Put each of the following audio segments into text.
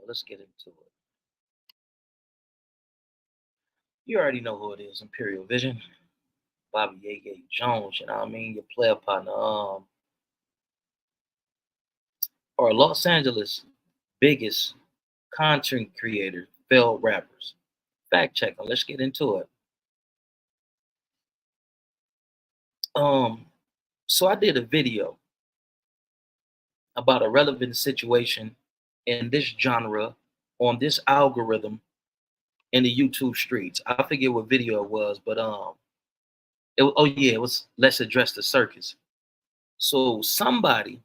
Let's get into it. You already know who it is, Imperial Vision, Bobby Yege Jones. You know what I mean? Your player partner, or Los Angeles' biggest content creator, failed rappers. Fact check them. Let's get into it. Um, so I did a video about a relevant situation in this genre on this algorithm in the YouTube streets. I forget what video it was, but oh yeah, it was Let's Address the Circus. So somebody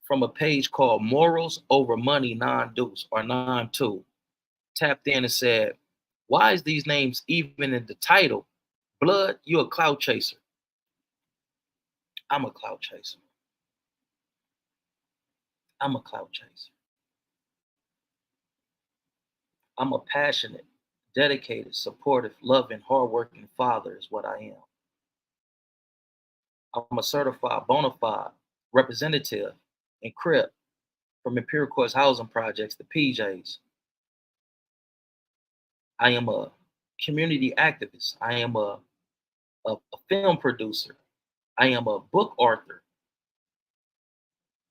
from a page called Morals Over Money Non-Deuce or Non-2 tapped in and said, why is these names even in the title? Blood, you a clout chaser. I'm a clout chaser. I'm a clout chaser. I'm a passionate, dedicated, supportive, loving, hardworking father is what I am. I'm a certified bona fide representative and crip from Imperial Courts Housing Projects, the PJs. I am a community activist. I am a film producer. I am a book author.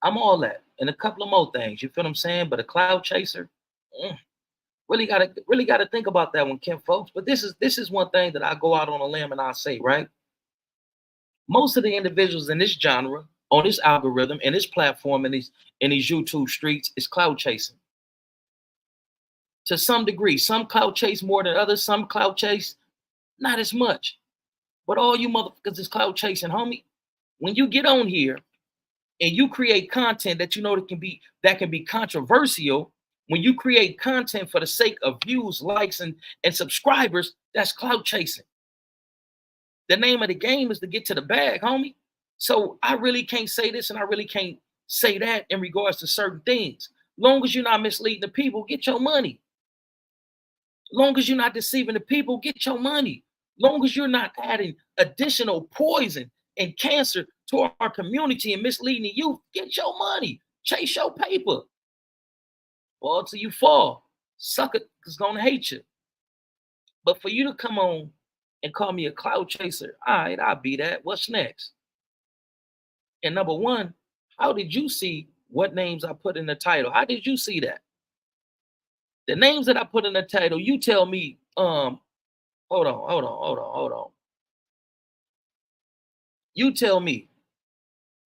I'm all that and a couple of more things. You feel what I'm saying? But a cloud chaser, really gotta think about that one, Kim, folks. But this is one thing that I go out on a limb and I say, right? Most of the individuals in this genre, on this algorithm, in this platform, in these YouTube streets, is cloud chasing. To some degree, some cloud chase more than others. Some cloud chase not as much. But all you motherfuckers is cloud chasing, homie. When you get on here and you create content that you know that can be controversial, when you create content for the sake of views, likes, and subscribers, that's clout chasing. The name of the game is to get to the bag, homie. So I really can't say this and I really can't say that in regards to certain things. Long as you're not misleading the people, get your money. Long as you're not deceiving the people, get your money. Long as you're not adding additional poison and cancer to our community and misleading the youth, get your money. Chase your paper. Or till you fall. Sucker is gonna hate you. But for you to come on and call me a cloud chaser, all right, I'll be that. What's next? And number one, how did you see what names I put in the title? How did you see that? The names that I put in the title, you tell me, hold on. You tell me,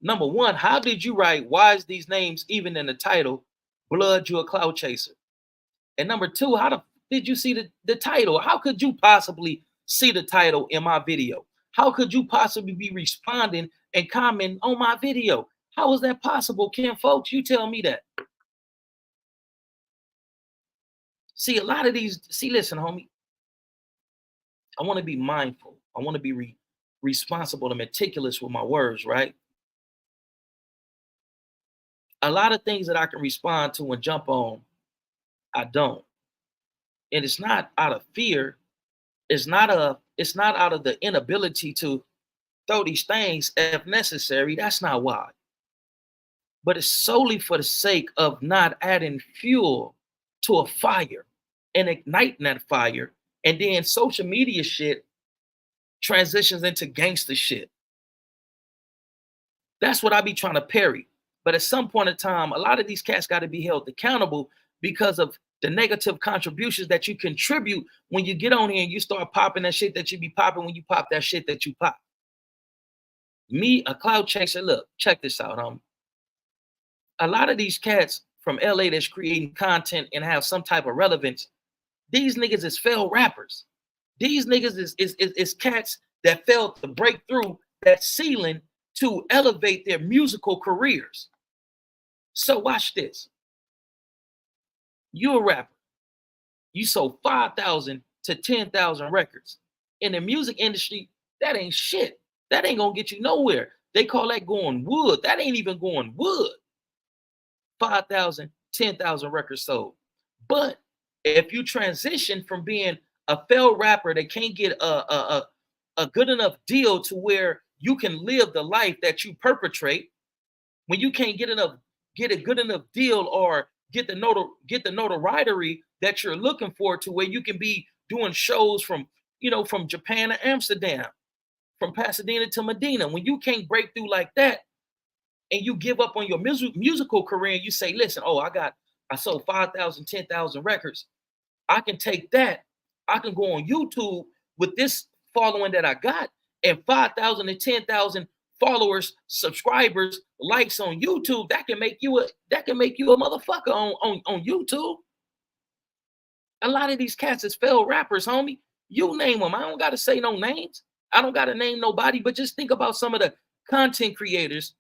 number one, how did you write, why is these names even in the title, Blood, you a cloud chaser? And number two, did you see the title? How could you possibly see the title in my video? How could you possibly be responding and commenting on my video? How is that possible, Kim, folks? You tell me that. See, a lot of these, listen, homie, I want to be mindful. I want to be responsible and meticulous with my words, right? A lot of things that I can respond to and jump on, I don't. And it's not out of fear. It's not out of the inability to throw these things if necessary. That's not why. But it's solely for the sake of not adding fuel to a fire and igniting that fire. And then social media shit transitions into gangster shit. That's what I be trying to parry. But at some point in time, a lot of these cats got to be held accountable because of the negative contributions that you contribute when you get on here and you start popping that shit that you be popping when you pop that shit that you pop. Me, a cloud chaser, look, check this out, a lot of these cats from LA that's creating content and have some type of relevance, these niggas is failed rappers. These niggas is cats that failed to break through that ceiling to elevate their musical careers. So watch this. You a rapper. You sold 5,000 to 10,000 records. In the music industry, that ain't shit. That ain't gonna get you nowhere. They call that going wood. That ain't even going wood. 5,000, 10,000 records sold. But if you transition from being a failed rapper that can't get a good enough deal to where you can live the life that you perpetrate, when you can't get a good enough deal or get the notoriety that you're looking for, to where you can be doing shows from, from Japan to Amsterdam, from Pasadena to Medina. When you can't break through like that, and you give up on your musical career, and you say, listen, I sold 5,000, 10,000 records. I can take that. I can go on YouTube with this following that I got, and 5,000 and 10,000 followers, subscribers, likes on YouTube. That can make you a motherfucker on YouTube. A lot of these cats is failed rappers, homie. You name them. I don't got to say no names. I don't got to name nobody, but just think about some of the content creators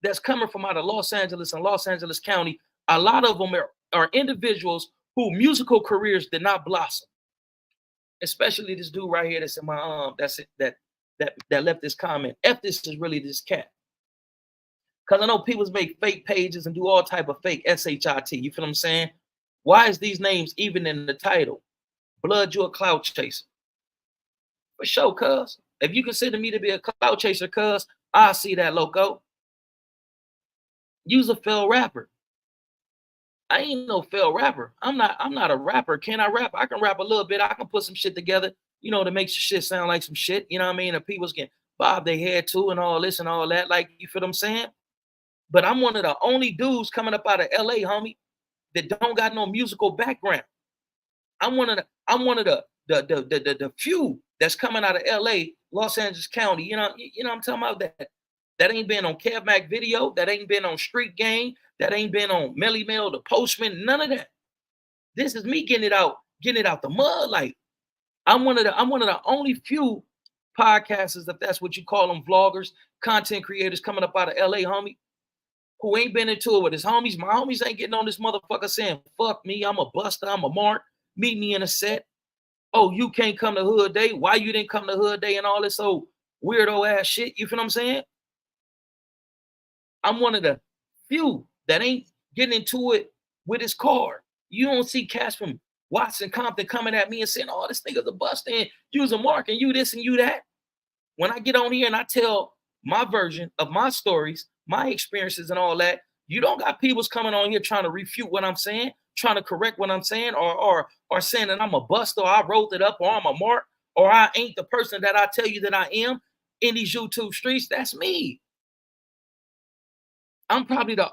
that's coming from out of Los Angeles and Los Angeles County. A lot of them are individuals who musical careers did not blossom. Especially this dude right here that's in my that left this comment. F this is really this cat. Because I know people make fake pages and do all type of fake SHIT. You feel what I'm saying? Why is these names even in the title? Blood, you a clout chaser. For sure, cuz. If you consider me to be a clout chaser, cuz, I see that, loco. You's a failed rapper. I ain't no failed rapper. I'm not a rapper. Can I rap? I can rap a little bit. I can put some shit together, to make your shit sound like some shit. You know what I mean? And people can bob their head too and all this and all that. Like, you feel what I'm saying? But I'm one of the only dudes coming up out of LA, homie, that don't got no musical background. I'm one of the few that's coming out of LA, Los Angeles County. You know I'm talking about that ain't been on Kev Mac Video, that ain't been on Street Gang, that ain't been on Melly Mel, the Postman, none of that. This is me getting it out the mud. Like, I'm one of the only few podcasters, if that's what you call them, vloggers, content creators coming up out of LA, homie, who ain't been into it with his homies. My homies ain't getting on this motherfucker saying, fuck me, I'm a buster, I'm a mark, meet me in a set. Oh, you can't come to Hood Day. Why you didn't come to Hood Day and all this old weirdo ass shit? You feel what I'm saying? I'm one of the few that ain't getting into it with his car. You don't see cats from Watson, Compton coming at me and saying, oh, this nigga's a buster and you's a mark and you this and you that. When I get on here and I tell my version of my stories, my experiences and all that, you don't got people's coming on here trying to refute what I'm saying, trying to correct what I'm saying, or saying that I'm a buster, or I wrote it up, or I'm a mark, or I ain't the person that I tell you that I am in these YouTube streets. That's me. I'm probably the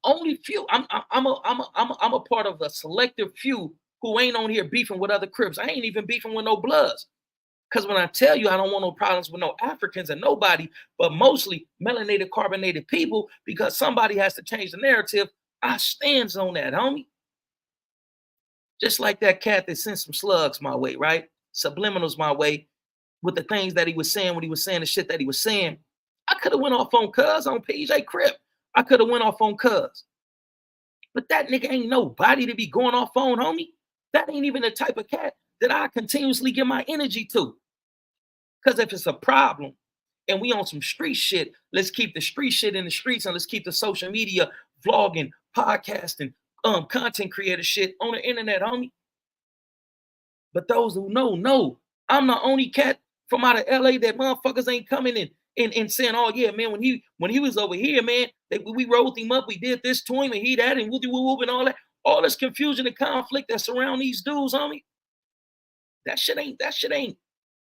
only few. I'm a part of a selective few who ain't on here beefing with other Crips. I ain't even beefing with no Bloods. Because when I tell you I don't want no problems with no Africans and nobody, but mostly melanated, carbonated people, because somebody has to change the narrative, I stands on that, homie. Just like that cat that sent some slugs my way, right? Subliminals my way with the things that he was saying when he was saying the shit that he was saying. I could have went off on Cuz on PJ Crip. I could have went off on Cuz. But that nigga ain't nobody to be going off on, homie. That ain't even the type of cat that I continuously give my energy to. Because if it's a problem and we on some street shit, let's keep the street shit in the streets and let's keep the social media, vlogging, podcasting, content creator shit on the internet, homie. But those who know, I'm the only cat from out of LA that motherfuckers ain't coming in and saying, oh yeah, man, when he was over here, man, we rolled him up, we did this to him and he that and whoop and all that. All this confusion and conflict that surround these dudes, homie. That shit ain't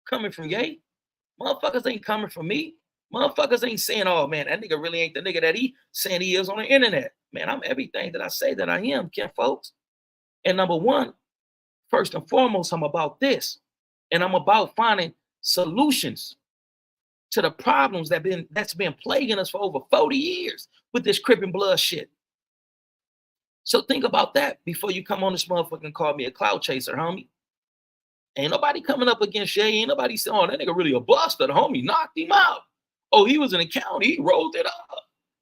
coming from Ye. Motherfuckers ain't coming from me. Motherfuckers ain't saying, oh man, that nigga really ain't the nigga that he saying he is on the internet. Man, I'm everything that I say that I am, Ken folks. And number one, first and foremost, I'm about this. And I'm about finding solutions to the problems that's been plaguing us for over 40 years with this Crip and Blood shit. So think about that before you come on this motherfucker and call me a clout chaser, homie. Ain't nobody coming up against Shay. Ain't nobody saying, oh, that nigga really a buster. The homie knocked him out. Oh, he was in the county. He rolled it up.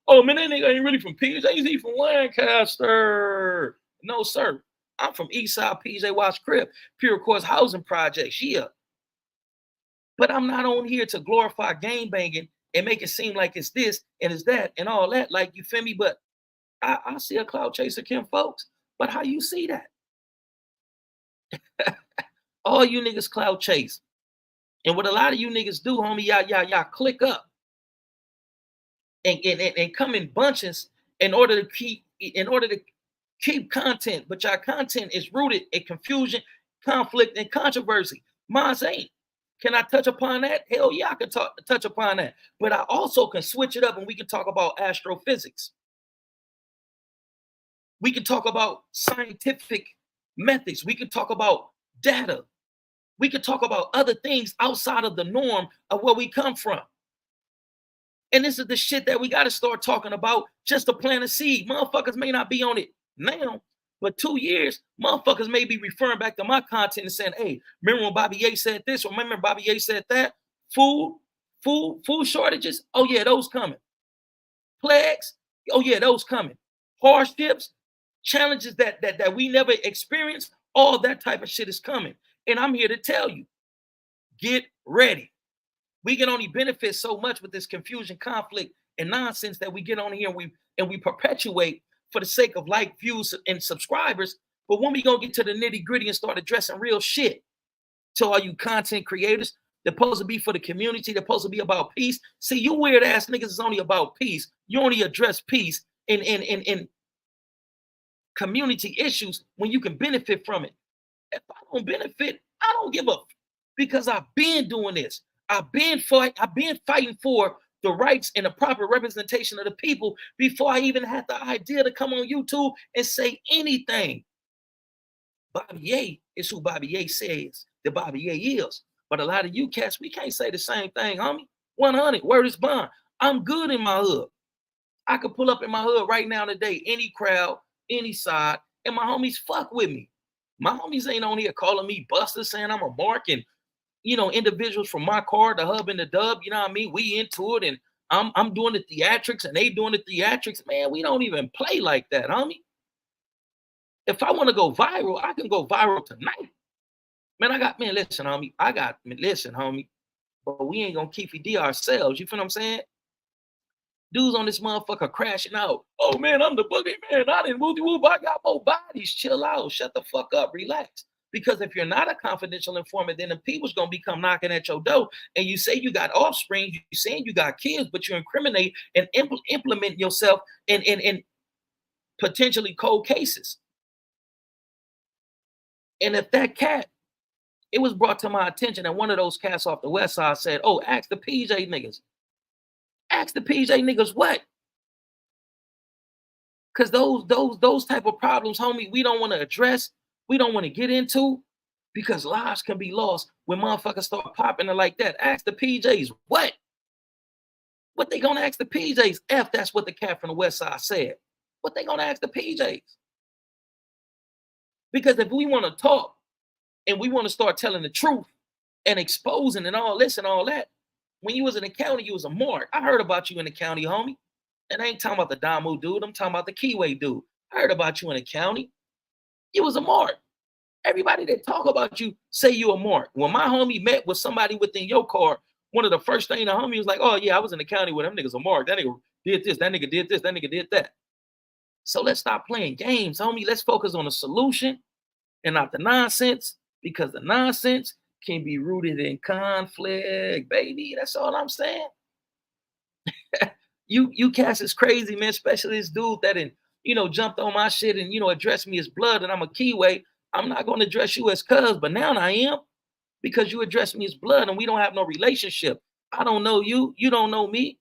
Oh, man, that nigga ain't really from PJ. He's from Lancaster. No, sir. I'm from Eastside PJ Watch Crip, Pure Course Housing Projects. Yeah. But I'm not on here to glorify gang banging and make it seem like it's this and it's that and all that. Like, you feel me? But I see a clout chaser, Kim, folks. But how you see that? All you niggas clout chase. And what a lot of you niggas do, homie, y'all click up and come in bunches in order to Keep content, but your content is rooted in confusion, conflict, and controversy. Mine ain't. Can I touch upon that? Hell yeah, I can touch upon that. But I also can switch it up and we can talk about astrophysics. We can talk about scientific methods. We can talk about data. We can talk about other things outside of the norm of where we come from. And this is the shit that we got to start talking about just to plant a seed. Motherfuckers may not be on it now, but 2 years, motherfuckers may be referring back to my content and saying, hey, remember when Bobby Ye said this? Or remember Bobby Ye said that? Food shortages? Oh yeah, those coming. Plagues? Oh yeah, those coming. Hardships, challenges that we never experienced, all that type of shit is coming. And I'm here to tell you, get ready. We can only benefit so much with this confusion, conflict, and nonsense that we get on here and we perpetuate for the sake of like, views, and subscribers. But when we gonna get to the nitty gritty and start addressing real shit, to all you content creators, they're supposed to be for the community, they're supposed to be about peace. See, you weird ass niggas is only about peace. You only address peace in community issues when you can benefit from it. If I don't benefit, I don't give up, because I've been doing this. I've been fighting for the rights and the proper representation of the people before I even had the idea to come on YouTube and say anything. Bobby Ye is who Bobby Ye says that Bobby Ye is. But a lot of you cats, we can't say the same thing, homie. 100, word is bond. I'm good in my hood. I could pull up in my hood right now today, any crowd, any side, and my homies fuck with me. My homies ain't on here calling me Buster, saying I'm a mark, and individuals from my car, the hub and the dub, you know what I mean? We into it, and I'm doing the theatrics and they doing the theatrics. Man, we don't even play like that, homie. If I want to go viral, I can go viral tonight. Man, listen, homie. But we ain't gonna keep it ourselves. You feel what I'm saying? Dudes on this motherfucker crashing out. Oh man, I'm the boogeyman. I didn't whoop. I got more bodies. Chill out. Shut the fuck up. Relax. Because if you're not a confidential informant, then the people's gonna become knocking at your door. And you say you got offspring, you saying you got kids, but you incriminate and implement yourself in potentially cold cases. And if that cat, it was brought to my attention that one of those cats off the west side said, oh, ask the PJ niggas. Ask the PJ niggas what? Because those type of problems, homie, we don't want to address. We don't want to get into, because lives can be lost when motherfuckers start popping it like that. Ask the PJs what? What they gonna ask the PJs? If that's what the cat from the west side said. What they gonna ask the PJs? Because if we want to talk and we want to start telling the truth and exposing and all this and all that, when you was in the county, you was a mark. I heard about you in the county, homie. And I ain't talking about the Damu dude. I'm talking about the Kiwi dude. I heard about you in the county. You was a mark. Everybody that talk about you say you a mark. When my homie met with somebody within your car, one of the first things the homie was like, oh yeah, I was in the county with them niggas a mark. That nigga did this, that nigga did this, that nigga did that. So let's stop playing games, homie. Let's focus on the solution and not the nonsense, because the nonsense can be rooted in conflict, baby. That's all I'm saying. You cats is crazy, man, especially this dude that jumped on my shit and addressed me as blood, and I'm a Kiwi. I'm not going to address you as cuz, but now I am, because you addressed me as blood and we don't have no relationship. I don't know you. You don't know me.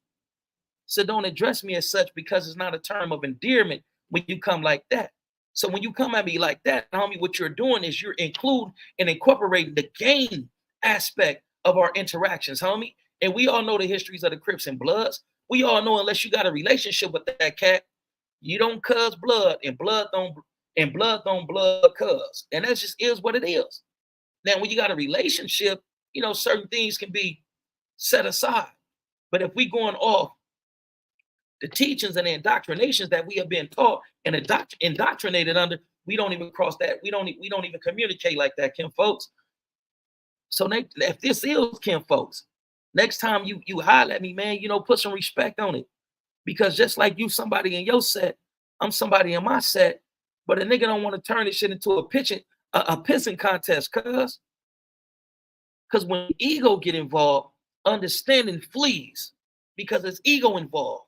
So don't address me as such, because it's not a term of endearment when you come like that. So when you come at me like that, homie, what you're doing is you're including and incorporating the game aspect of our interactions, homie. And we all know the histories of the Crips and Bloods. We all know, unless you got a relationship with that cat, you don't cuz blood, and blood don't blood cuz. And that just is what it is. Now, when you got a relationship, certain things can be set aside. But if we going off the teachings and the indoctrinations that we have been taught and indoctrinated under, we don't even cross that. We don't even communicate like that, Kim folks. So if this is Kim folks, next time you holler at me, man, put some respect on it. Because just like you somebody in your set, I'm somebody in my set, but a nigga don't want to turn this shit into a pissing contest, cuz. Because when ego get involved, understanding flees, because it's ego involved.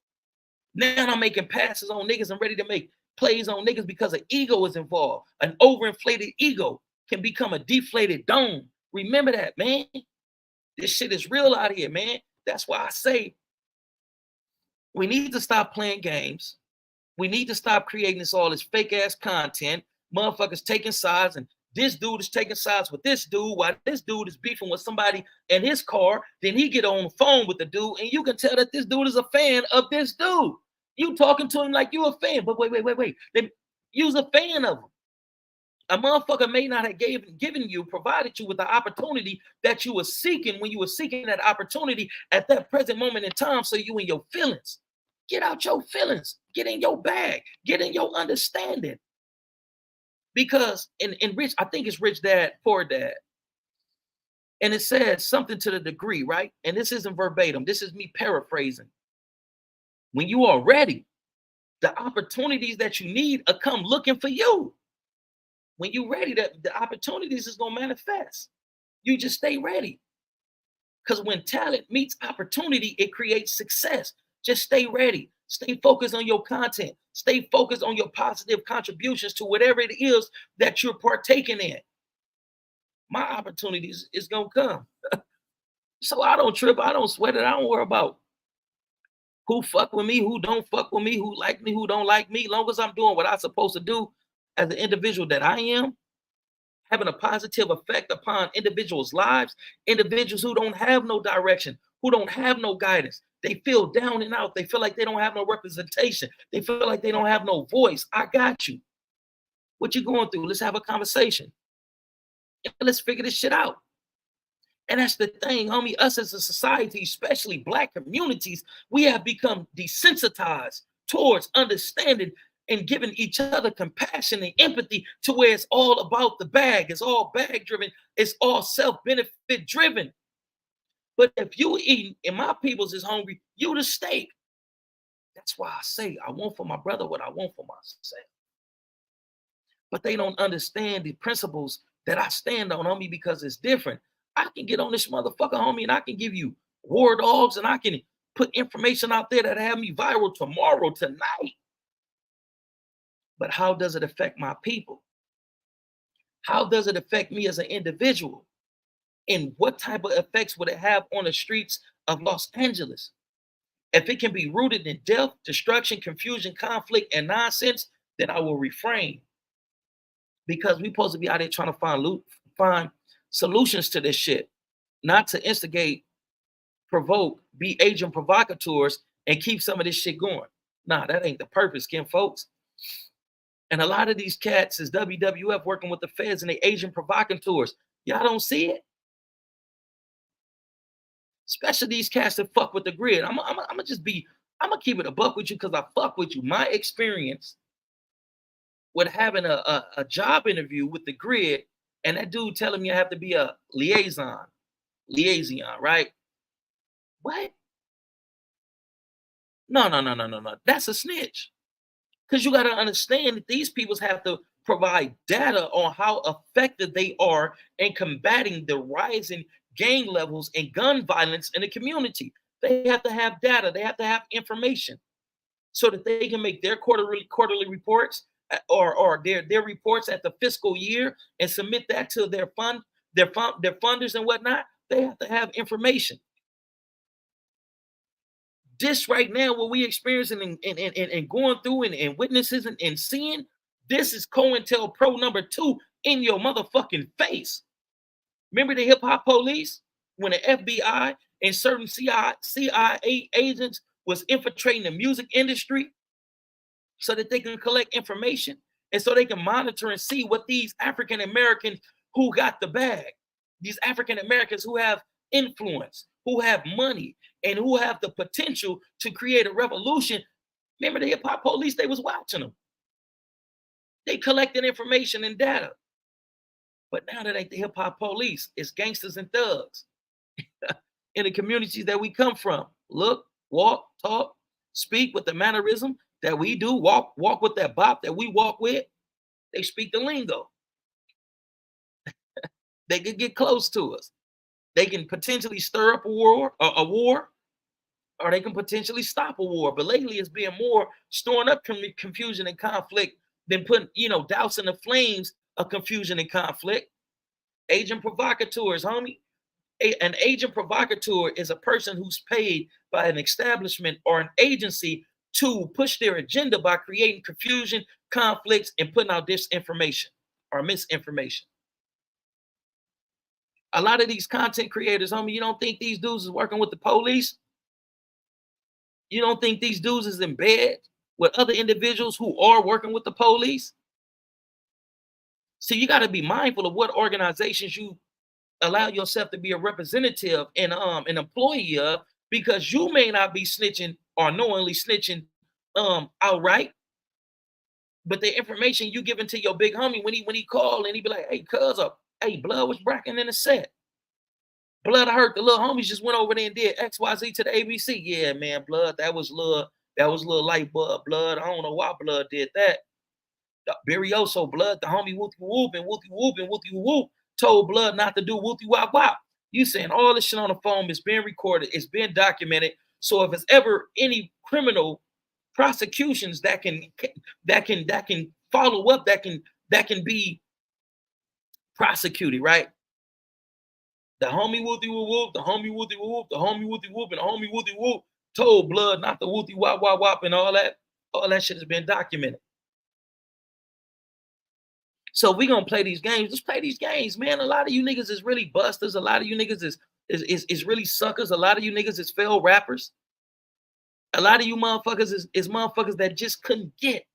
Now I'm making passes on niggas and ready to make plays on niggas because an ego is involved. An overinflated ego can become a deflated dome. Remember that, man. This shit is real out here, man. That's why I say we need to stop playing games. We need to stop creating all this fake ass content. Motherfuckers taking sides, and this dude is taking sides with this dude while this dude is beefing with somebody in his car. Then he get on the phone with the dude, and you can tell that this dude is a fan of this dude. You talking to him like you a fan, but wait. You's a fan of him. A motherfucker may not have given you, provided you with the opportunity that you were seeking when you were seeking that opportunity at that present moment in time. So you in your feelings. Get out your feelings. Get in your bag. Get in your understanding. Because in Rich, I think it's Rich Dad, Poor Dad. And it says something to the degree, right? And this isn't verbatim. This is me paraphrasing. When you are ready, the opportunities that you need are come looking for you. When you're ready, the opportunities is going to manifest. You just stay ready. Because when talent meets opportunity, it creates success. Just stay ready. Stay focused on your content. Stay focused on your positive contributions to whatever it is that you're partaking in. My opportunities is going to come. So I don't trip. I don't sweat it. I don't worry about who fuck with me, who don't fuck with me, who like me, who don't like me. Long as I'm doing what I'm supposed to do as the individual that I am, having a positive effect upon individuals' lives, individuals who don't have no direction, who don't have no guidance. They feel down and out. They feel like they don't have no representation. They feel like they don't have no voice. I got you. What you going through? Let's have a conversation. Let's figure this shit out. And that's the thing, homie. Us as a society, especially Black communities, we have become desensitized towards understanding and giving each other compassion and empathy to where it's all about the bag. It's all bag driven. It's all self-benefit driven. But if you eat and my peoples is hungry, you the steak. That's why I say I want for my brother what I want for myself. But they don't understand the principles that I stand on, homie, because it's different. I can get on this motherfucker, homie, and I can give you war dogs, and I can put information out there that have me viral tomorrow, tonight. But how does it affect my people? How does it affect me as an individual? And what type of effects would it have on the streets of Los Angeles? If it can be rooted in death, destruction, confusion, conflict, and nonsense, then I will refrain. Because we're supposed to be out there trying to find solutions to this shit, not to instigate, provoke, be agent provocateurs, and keep some of this shit going. Nah, that ain't the purpose, Kim, folks. And a lot of these cats is WWF working with the feds and the agent provocateurs. Y'all don't see it? Especially these cats that fuck with the grid. I'm gonna keep it a buck with you because I fuck with you. My experience with having a job interview with the grid and that dude telling me I have to be a liaison, right? What? No. That's a snitch. Because you got to understand that these people have to provide data on how effective they are in combating the rising gang levels and gun violence in the community. They have to have data. They have to have information so that they can make their quarterly reports or their reports at the fiscal year and submit that to their funders and whatnot. They have to have information. This right now, what we experiencing and going through and witnesses and seeing, this is COINTELPRO number 2 in your motherfucking face. Remember the hip hop police when the FBI and certain CIA agents was infiltrating the music industry so that they can collect information and so they can monitor and see what these African Americans who got the bag, these African Americans who have influence, who have money, and who have the potential to create a revolution. Remember the hip hop police, they was watching them. They collected information and data. But now that ain't the hip hop police, it's gangsters and thugs in the communities that we come from. Look, walk, talk, speak with the mannerism that we do, walk with that bop that we walk with. They speak the lingo. They could get close to us. They can potentially stir up a war, or they can potentially stop a war. But lately, it's being more storing up confusion and conflict than putting, dousing the flames of confusion and conflict. Agent provocateurs, homie. An agent provocateur is a person who's paid by an establishment or an agency to push their agenda by creating confusion, conflicts, and putting out disinformation or misinformation. A lot of these content creators, homie, you don't think these dudes is working with the police? You don't think these dudes is in bed with other individuals who are working with the police? So you got to be mindful of what organizations you allow yourself to be a representative and an employee of, because you may not be snitching or knowingly snitching outright, but the information you giving to your big homie when he called and he be like, hey, cuz up, hey, blood was bracking in the set. Blood, I heard the little homies just went over there and did XYZ to the ABC. Yeah, man, blood, that was little light bulb, blood. I don't know why blood did that. Berrioso, blood, the homie whoopty whoop and whoopty whoop and whoopty whoop told blood not to do whoopty wop wop. You saying all this shit on the phone is being recorded, it's being documented. So if it's ever any criminal prosecutions that can follow up, that can be prosecuted, right? The homie whoopty whoop whoop, the homie whoopty whoop, the homie whoopty whoop, and the homie whoopty whoop told blood not to whoopty wop wop wop, and all that shit has been documented. So we gonna play these games. Let's play these games, man. A lot of you niggas is really busters. A lot of you niggas is really suckers. A lot of you niggas is failed rappers. A lot of you motherfuckers is motherfuckers that just couldn't get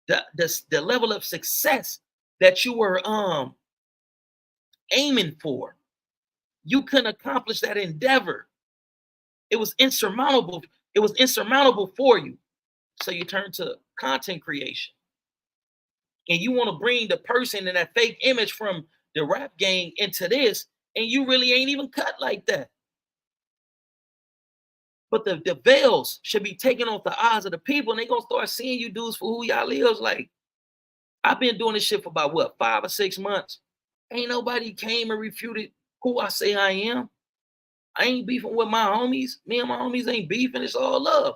the level of success that you were aiming for. You couldn't accomplish that endeavor. It was insurmountable. It was insurmountable for you. So you turn to content creation. And you want to bring the person in that fake image from the rap game into this, and you really ain't even cut like that. But the veils should be taken off the eyes of the people, and they gonna start seeing you dudes for who y'all is. Like, I've been doing this shit for about what, 5 or 6 months. Ain't nobody came and refuted who I say I am. I ain't beefing with my homies. Me and my homies ain't beefing. It's all love.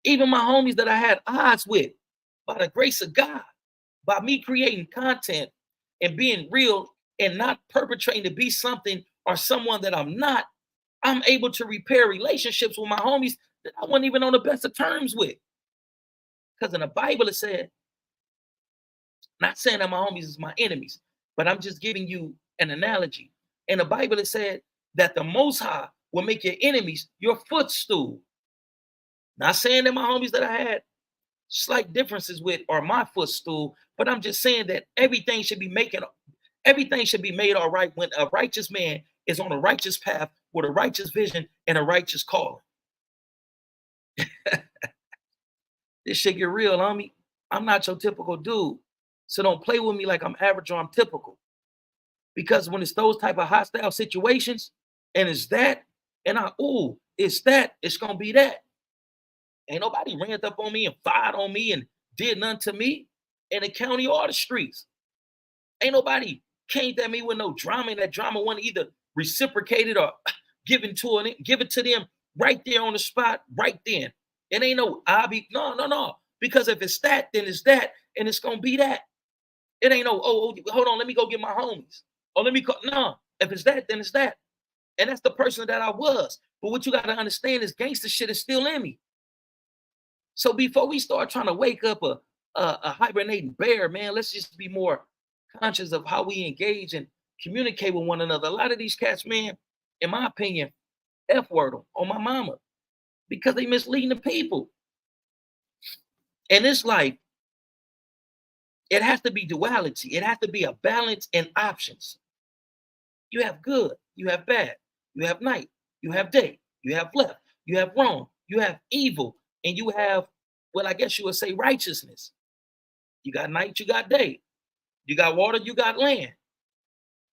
Even my homies that I had odds with, by the grace of God, by me creating content and being real and not perpetrating to be something or someone that I'm not, I'm able to repair relationships with my homies that I wasn't even on the best of terms with. Because in the Bible it said, not saying that my homies is my enemies, but I'm just giving you an analogy. In the Bible it said that the Most High will make your enemies your footstool. Not saying that my homies that I had slight differences with are my footstool, but I'm just saying that everything should be made all right when a righteous man is on a righteous path with a righteous vision and a righteous calling. This shit get real, homie. I'm not your typical dude. So don't play with me like I'm average or I'm typical. Because when it's those type of hostile situations, and it's that, and it's that, it's gonna be that. Ain't nobody ran up on me and fired on me and did nothing to me in the county or the streets. Ain't nobody came at me with no drama, and that drama wasn't either reciprocated or give it to them right there on the spot, right then. It ain't no no. Because if it's that, then it's that, and it's gonna be that. It ain't no, hold on, let me go get my homies. Or let me call. No, if it's that, then it's that. And that's the person that I was. But what you got to understand is gangster shit is still in me. So before we start trying to wake up a hibernating bear, man, let's just be more conscious of how we engage and communicate with one another. A lot of these cats, man, in my opinion, F-word them on my mama because they misleading the people. And it's like, it has to be duality. It has to be a balance and options. You have good, you have bad, you have night, you have day, you have left, you have wrong, you have evil, and you have, well, I guess you would say righteousness. You got night, you got day. You got water, you got land.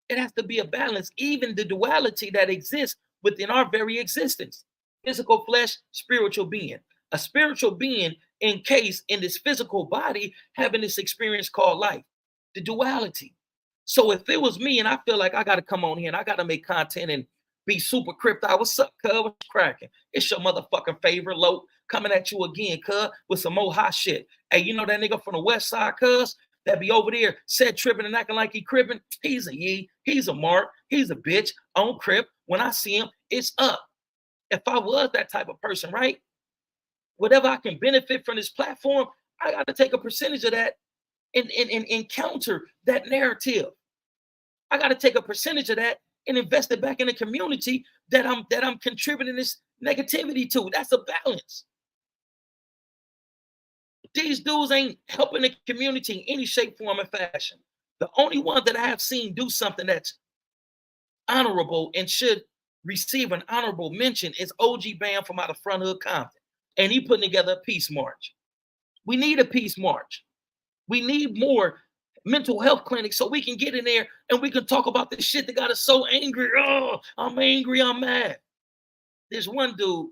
It has to be a balance, even the duality that exists within our very existence. Physical flesh, spiritual being. A spiritual being encased in this physical body having this experience called life. The duality. So if it was me and I feel like I got to come on here and I got to make content and Be super crypto. What's up, cuz? What's cracking? It's your motherfucking favorite Low coming at you again, cuz, with some more hot shit. Hey, you know that nigga from the west side, cuz, that be over there said tripping and acting like he cripping? He's a Yee. He's a Mark. He's a bitch on Crip. When I see him, it's up. If I was that type of person, right? Whatever I can benefit from this platform, I got to take a percentage of that and counter that narrative. I got to take a percentage of that and invest it back in the community that I'm contributing this negativity to. That's a balance. These dudes ain't helping the community in any shape, form, or fashion. The only one that I have seen do something that's honorable and should receive an honorable mention is OG Bam from out of Front Hood Compton. And he putting together a peace march. We need a peace march. We need more mental health clinics so we can get in there and we can talk about this shit that got us so angry. Oh, I'm angry, I'm mad. There's one dude,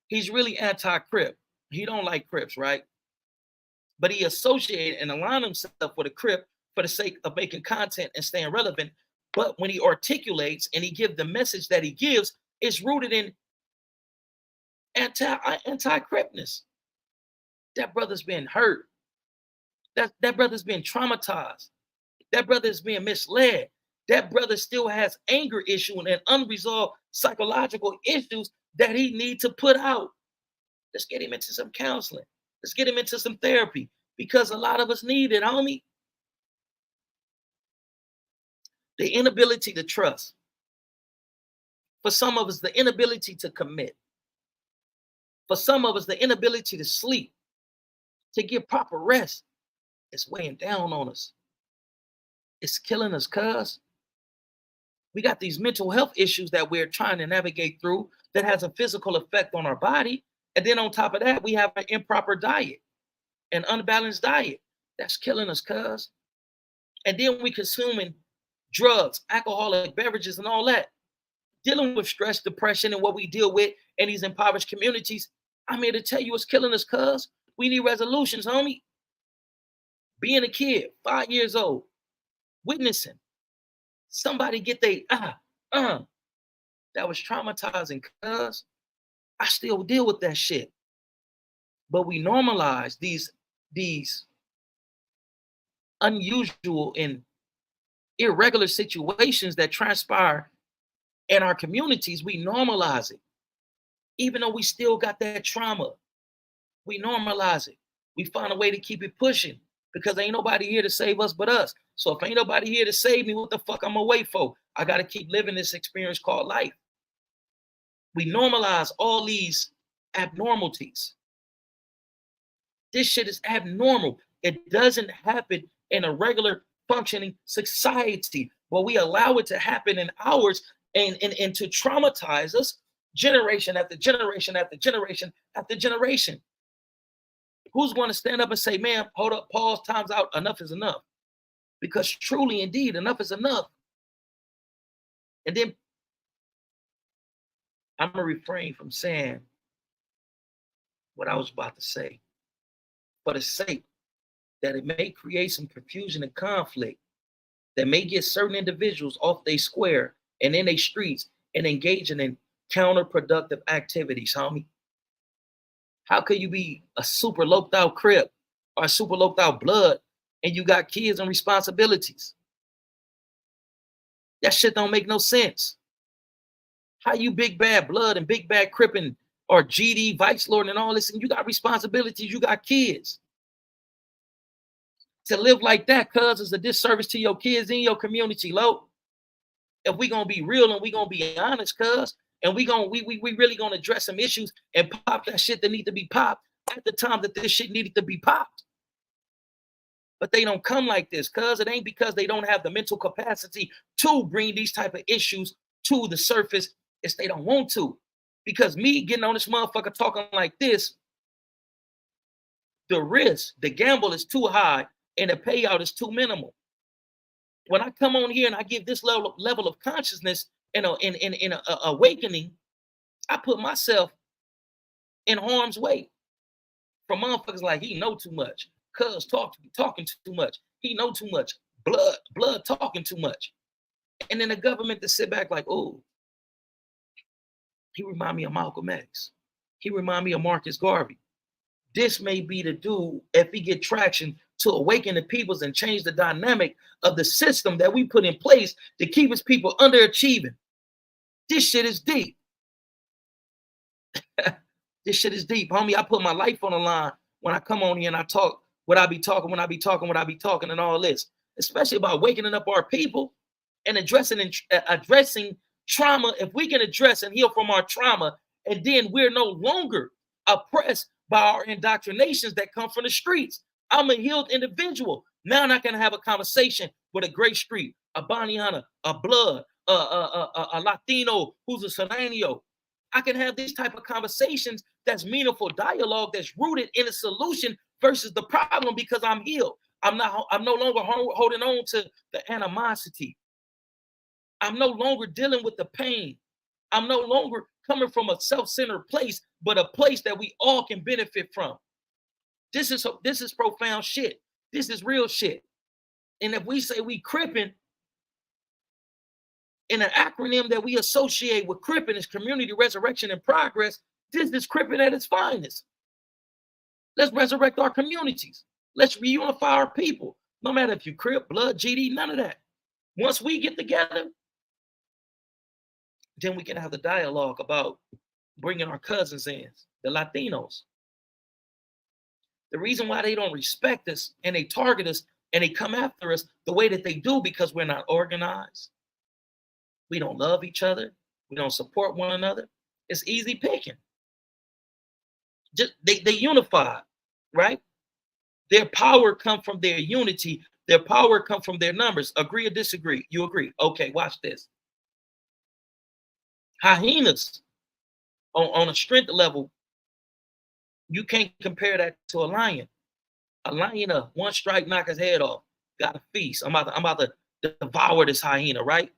he's really anti-Crip. He don't like Crips, right? But he associated and aligned himself with a Crip for the sake of making content and staying relevant. But when he articulates and he gives the message that he gives, it's rooted in anti-Cripness. That brother's been hurt. That brother's been traumatized. That brother is being misled. That brother still has anger issue and unresolved psychological issues that he needs to put out. Let's get him into some counseling. Let's get him into some therapy because a lot of us need it, homie. The inability to trust. For some of us, the inability to commit. For some of us, the inability to sleep, to get proper rest, is weighing down on us. It's killing us, cuz. We got these mental health issues that we're trying to navigate through that has a physical effect on our body. And then on top of that, we have an improper diet, an unbalanced diet. That's killing us, cuz. And then we consuming drugs, alcoholic beverages, and all that. Dealing with stress, depression, and what we deal with in these impoverished communities. I'm here to tell you it's killing us, cuz. We need resolutions, homie. Being a kid, 5 years old, witnessing somebody get that was traumatizing, cuz. I still deal with that shit. But we normalize these unusual and irregular situations that transpire in our communities. We normalize it. Even though we still got that trauma, we normalize it. We find a way to keep it pushing because ain't nobody here to save us but us. So if ain't nobody here to save me, what the fuck I'm gonna wait for? I gotta keep living this experience called life. We normalize all these abnormalities. This shit is abnormal. It doesn't happen in a regular functioning society, but we allow it to happen in ours and to traumatize us generation after generation after generation after generation. Who's going to stand up and say, man, hold up, pause, time's out, enough is enough? Because truly, indeed, enough is enough. And then I'm going to refrain from saying what I was about to say for the sake that it may create some confusion and conflict that may get certain individuals off their square and in their streets and engaging in counterproductive activities, homie. How could you be a super loped out Crip or a super loped out Blood and you got kids and responsibilities? That shit don't make no sense. How you big bad Blood and big bad Crippin or GD, Vice Lord and all this, and you got responsibilities, you got kids. To live like that, cuz, is a disservice to your kids in your community, Lo. If we gonna be real and we gonna be honest, cuz, and we really gonna address some issues and pop that shit that need to be popped at the time that this shit needed to be popped. But they don't come like this, cuz. It ain't because they don't have the mental capacity to bring these type of issues to the surface. It's they don't want to. Because me getting on this motherfucker talking like this, the risk, the gamble is too high and the payout is too minimal. When I come on here and I give this level of consciousness and in a awakening, I put myself in harm's way from motherfuckers like he know too much, cuz talking too much, he know too much, blood talking too much. And then the government to sit back like, oh, he remind me of Malcolm X. He remind me of Marcus Garvey. This may be the dude, if he get traction, to awaken the peoples and change the dynamic of the system that we put in place to keep his people underachieving. This shit is deep. This shit is deep, homie. I put my life on the line when I come on here and I talk what I be talking, and all this, especially about waking up our people and addressing trauma. If we can address and heal from our trauma, and then we're no longer oppressed by our indoctrinations that come from the streets. I'm a healed individual. Now I can have a conversation with a gray street, a Baniana, a blood, a Latino who's a Serrano. I can have these type of conversations that's meaningful dialogue that's rooted in a solution versus the problem because I'm healed. I'm no longer holding on to the animosity. I'm no longer dealing with the pain. I'm no longer coming from a self-centered place, but a place that we all can benefit from. This is profound shit. This is real shit. And if we say we Crippin', in an acronym that we associate with Crippin' is Community Resurrection and Progress, this is Crippin' at its finest. Let's resurrect our communities. Let's reunify our people. No matter if you Crip, Blood, GD, none of that. Once we get together, then we can have the dialogue about bringing our cousins in, the Latinos. The reason why they don't respect us and they target us and they come after us the way that they do because we're not organized. We don't love each other. We don't support one another. It's easy picking. Just they unify, right? Their power comes from their unity. Their power comes from their numbers. Agree or disagree? You agree. Okay, watch this. Hyenas on a strength level, you can't compare that to a lion. A lion, one strike, knock his head off. Got a feast. I'm about to devour this hyena, right?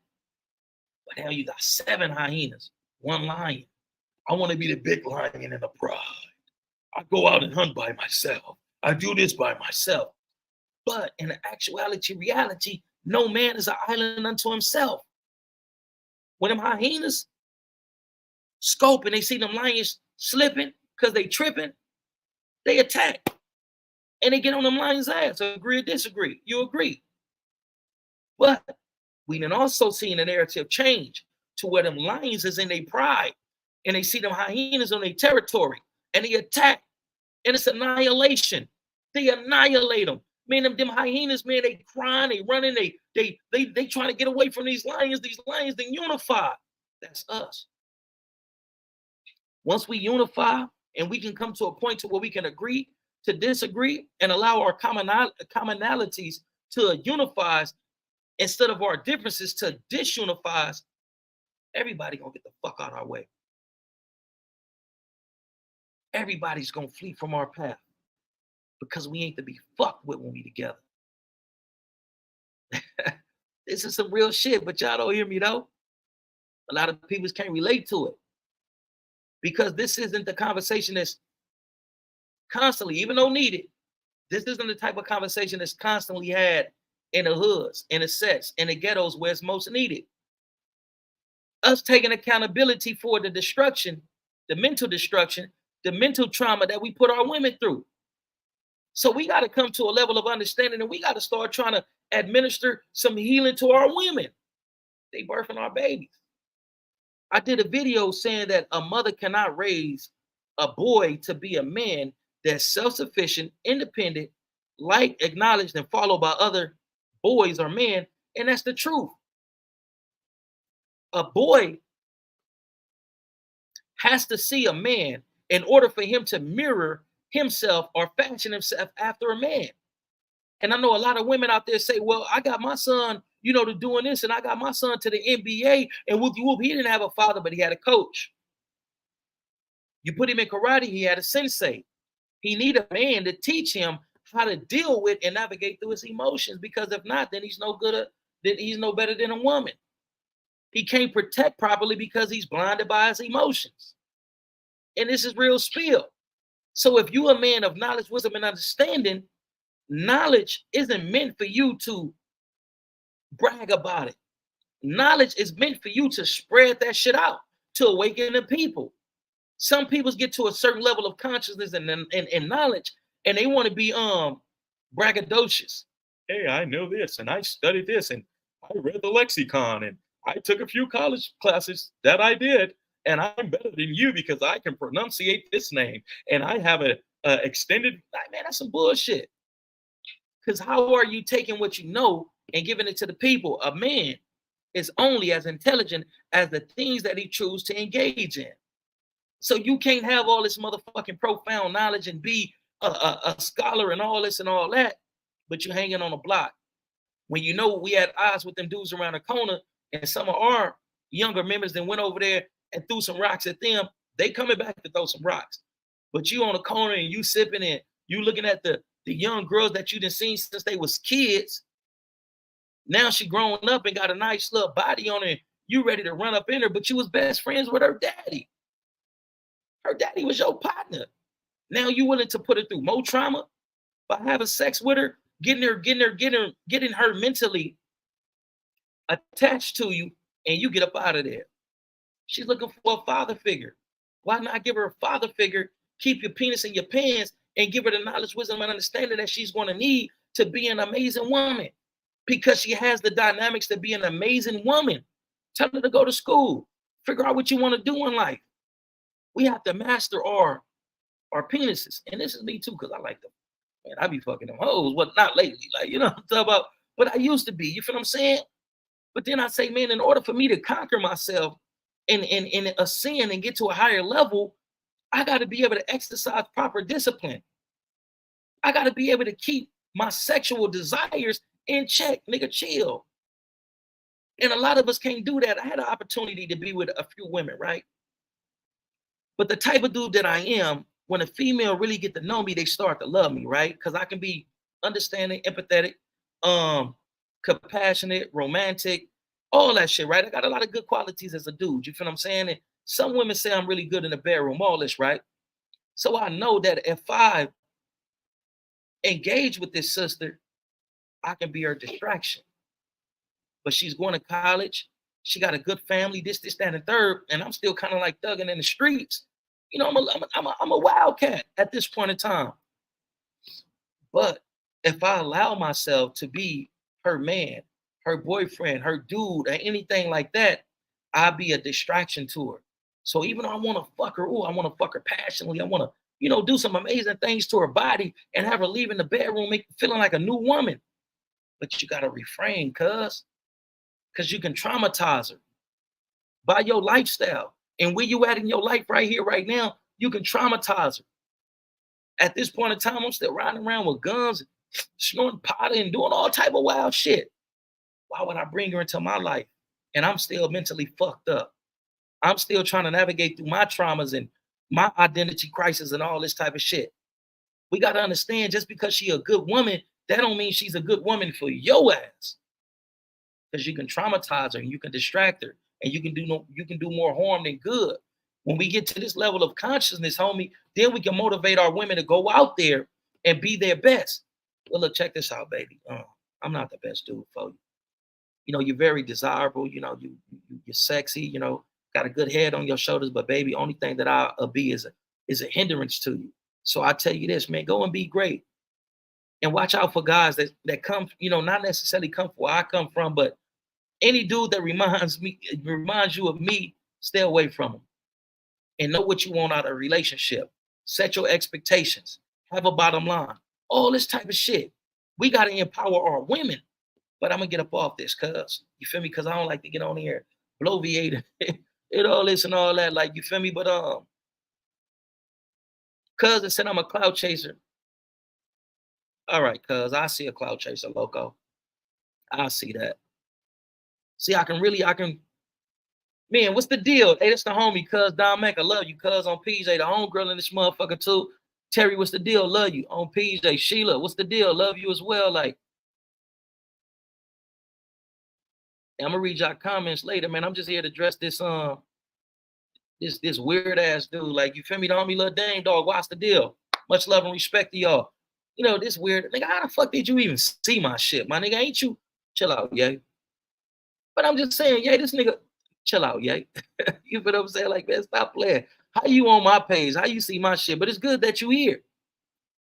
But now you got 7 hyenas, 1 lion. I want to be the big lion in the pride. I go out and hunt by myself. I do this by myself. But in reality, no man is an island unto himself. When them hyenas scope and they see them lions slipping because they tripping, they attack. And they get on them lions' ass. Agree or disagree? You agree. But we can also see the narrative change to where them lions is in their pride and they see them hyenas on their territory and they attack and it's annihilation. They annihilate them. Man, them hyenas, man, they crying, they running, they trying to get away from these lions. These lions, they unify. That's us. Once we unify and we can come to a point to where we can agree to disagree and allow our commonalities to unify instead of our differences to disunify, everybody gonna get the fuck out of our way. Everybody's gonna flee from our path because we ain't to be fucked with when we together. This is some real shit, but y'all don't hear me though. A lot of people can't relate to it because this isn't the conversation that's constantly, even though needed, this isn't the type of conversation that's constantly had in the hoods, in the sets, in the ghettos where it's most needed. Us taking accountability for the destruction, the mental destruction, the mental trauma that we put our women through. So we got to come to a level of understanding and we got to start trying to administer some healing to our women. They birthing our babies. I did a video saying that a mother cannot raise a boy to be a man that's self-sufficient, independent, liked, acknowledged, and followed by other boys or men, and that's the truth. A boy has to see a man in order for him to mirror himself or fashion himself after a man. And I know a lot of women out there say, well, I got my son, to doing this, and I got my son to the NBA, and whoop, he didn't have a father, but he had a coach. You put him in karate, he had a sensei. He need a man to teach him how to deal with and navigate through his emotions, because if not, then he's no better than a woman. He can't protect properly because he's blinded by his emotions. And this is real spill. So if you're a man of knowledge, wisdom, and understanding, knowledge isn't meant for you to brag about it. Knowledge is meant for you to spread that shit out, to awaken the people. Some people get to a certain level of consciousness and knowledge, and they want to be braggadocious. Hey, I know this, and I studied this, and I read the lexicon, and I took a few college classes that I did, and I'm better than you because I can pronunciate this name, and I have a extended. Man, that's some bullshit. Because how are you taking what you know and giving it to the people? A man is only as intelligent as the things that he chooses to engage in. So you can't have all this motherfucking profound knowledge and be a scholar and all this and all that, but you're hanging on a block. When you know we had odds with them dudes around the corner, and some of our younger members then went over there and threw some rocks at them, they coming back to throw some rocks. But you on the corner and you sipping and you looking at the young girls that you done seen since they was kids. Now she grown up and got a nice little body on her. You ready to run up in her, but you was best friends with her daddy. Her daddy was your partner. Now you willing to put her through more trauma by having sex with her, getting her mentally attached to you, and you get up out of there. She's looking for a father figure. Why not give her a father figure, keep your penis in your pants, and give her the knowledge, wisdom, and understanding that she's going to need to be an amazing woman? Because she has the dynamics to be an amazing woman. Tell her to go to school. Figure out what you want to do in life. We have to master our penises. And this is me too, because I like them. Man, I be fucking them hoes. Well, not lately. Like, you know what I'm talking about? But I used to be. You feel what I'm saying? But then I say, man, in order for me to conquer myself and ascend and get to a higher level, I got to be able to exercise proper discipline. I got to be able to keep my sexual desires in check. Nigga, chill. And a lot of us can't do that. I had an opportunity to be with a few women, right? But the type of dude that I am, when a female really get to know me, they start to love me, right? Because I can be understanding, empathetic, compassionate, romantic, all that shit, right? I got a lot of good qualities as a dude. You feel what I'm saying? And some women say I'm really good in the bedroom, all this, right? So I know that if I engage with this sister, I can be her distraction. But she's going to college. She got a good family, this, that, and third. And I'm still kind of like thugging in the streets. You know, I'm a wildcat at this point in time. But if I allow myself to be her man, her boyfriend, her dude, or anything like that, I'll be a distraction to her. So even though I want to fuck her, I want to fuck her passionately. I want to, do some amazing things to her body and have her leaving the bedroom feeling like a new woman. But you got to refrain, because you can traumatize her by your lifestyle. And where you at in your life right here, right now, you can traumatize her. At this point in time, I'm still riding around with guns, snorting pot and doing all type of wild shit. Why would I bring her into my life? And I'm still mentally fucked up. I'm still trying to navigate through my traumas and my identity crisis and all this type of shit. We got to understand, just because she's a good woman, that don't mean she's a good woman for your ass. Because you can traumatize her and you can distract her and you can do more harm than good. When we get to this level of consciousness, homie, then we can motivate our women to go out there and be their best. Well, look, check this out, baby. I'm not the best dude for you. You're very desirable. You're sexy. Got a good head on your shoulders. But baby, only thing that I'll be is a hindrance to you. So I tell you this, man, go and be great. And watch out for guys that come, not necessarily come from where I come from, but any dude that reminds you of me, stay away from him. And know what you want out of a relationship. Set your expectations. Have a bottom line. All this type of shit. We got to empower our women. But I'm going to get up off this, cuz. You feel me? Because I don't like to get on here, bloviate and all this and all that. Like, you feel me? But, cuz said I'm a clout chaser. All right, cuz. I see a clout chaser, loco. I see that. See, I can, man, what's the deal? Hey, that's the homie, cuz Don Mac. I love you, cuz on PJ, the homegirl in this motherfucker too. Terry, what's the deal? Love you. On PJ. Sheila, what's the deal? Love you as well. Like, I'm gonna read y'all comments later, man. I'm just here to address this this weird ass dude. Like, you feel me? The homie Lil Dame Dog. What's the deal? Much love and respect to y'all. This weird nigga. How the fuck did you even see my shit? My nigga, ain't you? Chill out, yeah. But I'm just saying, yeah, this nigga, chill out, yeah. You feel what I'm saying? Like, man, stop playing. How you on my page? How you see my shit? But it's good that you here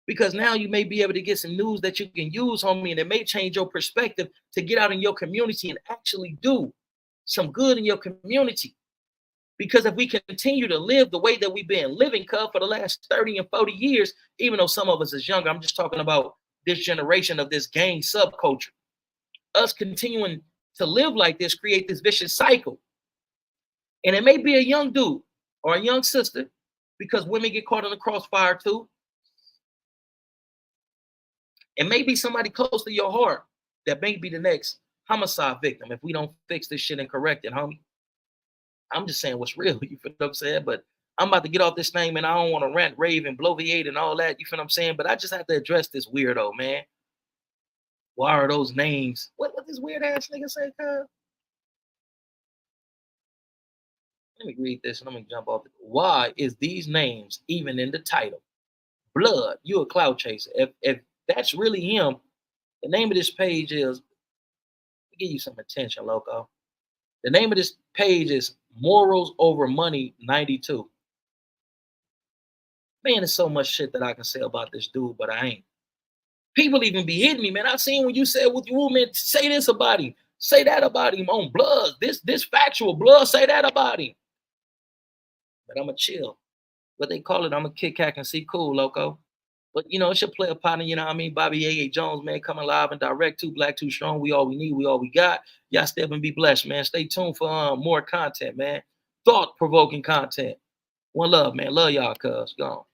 because now you may be able to get some news that you can use, homie, and it may change your perspective to get out in your community and actually do some good in your community. Because if we continue to live the way that we've been living, cuz, for the last 30 and 40 years, even though some of us is younger, I'm just talking about this generation of this gang subculture. Us continuing to live like this, create this vicious cycle. And it may be a young dude or a young sister, because women get caught in the crossfire too. It may be somebody close to your heart that may be the next homicide victim if we don't fix this shit and correct it, homie. I'm just saying what's real. You feel what I'm saying? But I'm about to get off this thing, man. I don't want to rant, rave, and bloviate and all that. You feel what I'm saying? But I just have to address this weirdo, man. Why are those names? What this weird ass nigga say, cuz? Let me read this and I'm gonna jump off. Why is these names even in the title? Blood, you a clout chaser. If that's really him, the name of this page is, give you some attention, loco. The name of this page is Morals Over Money 92. Man, there's so much shit that I can say about this dude, but I ain't. People even be hitting me, man. I seen when you said with your woman, say this about him, say that about him on blood. This factual blood, say that about him. But I'm a chill. What they call it, I'm a kick hack and see cool, loco. But you know, it should play a part in, you know what I mean? Bobby A. Jones, man, coming live and direct, too black, too strong. We all we need, we all we got. Y'all step and be blessed, man. Stay tuned for more content, man. Thought-provoking content. One love, man. Love y'all, cuz. Gone.